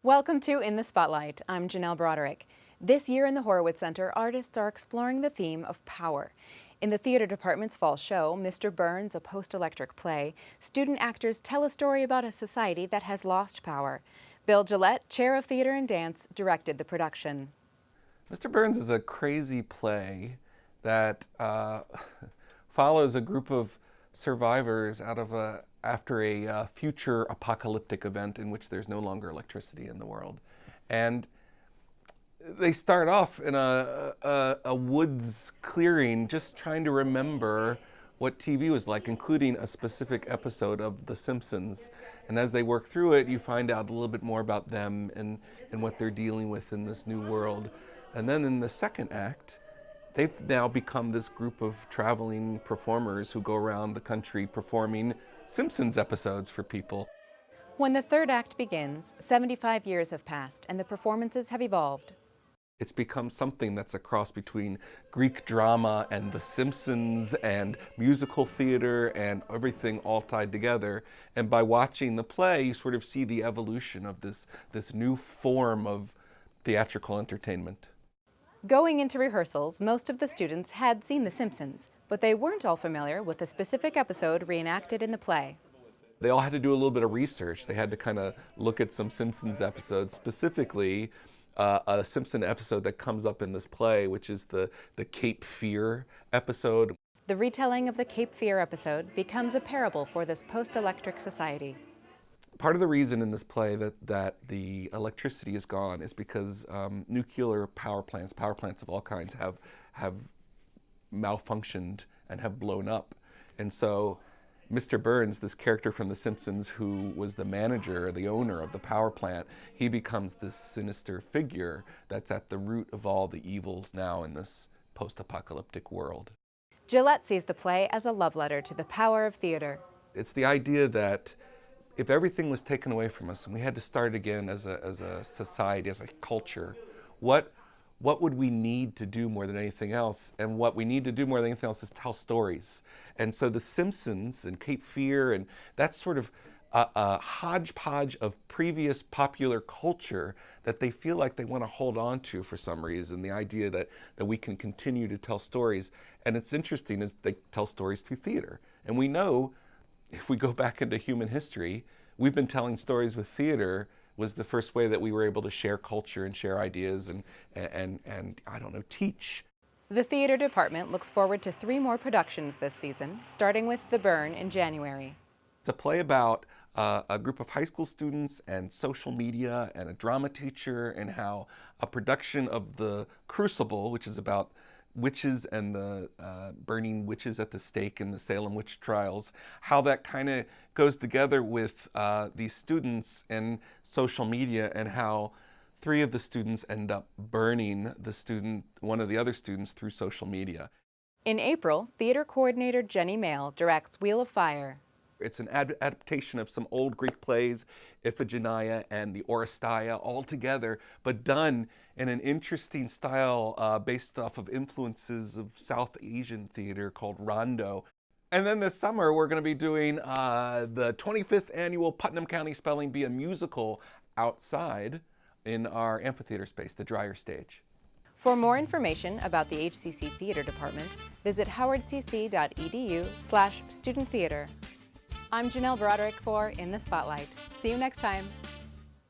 Welcome to In the Spotlight. I'm Janelle Broderick. This year in the Horowitz Center, artists are exploring the theme of power. In the theater department's fall show, Mr. Burns, a post-electric play, student actors tell a story about a society that has lost power. Bill Gillette, chair of theater and dance, directed the production. Mr. Burns is a crazy play that follows a group of survivors after a future apocalyptic event in which there's no longer electricity in the world. And they start off in a woods clearing just trying to remember what TV was like, including a specific episode of The Simpsons. And as they work through it, you find out a little bit more about them and what they're dealing with in this new world. And then in the second act, they've now become this group of traveling performers who go around the country performing Simpsons episodes for people. When the third act begins, 75 years have passed and the performances have evolved. It's become something that's a cross between Greek drama and The Simpsons and musical theater and everything all tied together. And by watching the play, you sort of see the evolution of this new form of theatrical entertainment. Going into rehearsals, most of the students had seen The Simpsons, but they weren't all familiar with the specific episode reenacted in the play. They all had to do a little bit of research. They had to kind of look at some Simpsons episodes, specifically a Simpson episode that comes up in this play, which is the Cape Fear episode. The retelling of the Cape Fear episode becomes a parable for this post-electric society. Part of the reason in this play that the electricity is gone is because nuclear power plants of all kinds have malfunctioned and have blown up. And so Mr. Burns, this character from The Simpsons who was the manager, the owner of the power plant, he becomes this sinister figure that's at the root of all the evils now in this post-apocalyptic world. Gillette sees the play as a love letter to the power of theater. It's the idea that if everything was taken away from us and we had to start again as a society, as a culture, what would we need to do more than anything else? And what we need to do more than anything else is tell stories. And so The Simpsons and Cape Fear, and that's sort of a hodgepodge of previous popular culture that they feel like they want to hold on to for some reason, the idea that we can continue to tell stories. And it's interesting is they tell stories through theater. And we know, if we go back into human history, we've been telling stories with theater was the first way that we were able to share culture and share ideas and I don't know, teach. The theater department looks forward to 3 more productions this season, starting with The Burn in January. It's a play about a group of high school students and social media and a drama teacher and how a production of The Crucible, which is about witches and the burning witches at the stake in the Salem witch trials, how that kind of goes together with these students and social media, and how 3 of the students end up burning one of the other students through social media. In April, theater coordinator Jenny Mail directs Wheel of Fire. It's an adaptation of some old Greek plays, Iphigenia and the Oresteia, all together, but done in an interesting style based off of influences of South Asian theater called Rondo. And then this summer, we're going to be doing the 25th annual Putnam County Spelling Bee, a musical outside in our amphitheater space, the Dreyer Stage. For more information about the HCC Theater Department, visit howardcc.edu/studenttheater. I'm Janelle Broderick for In the Spotlight. See you next time.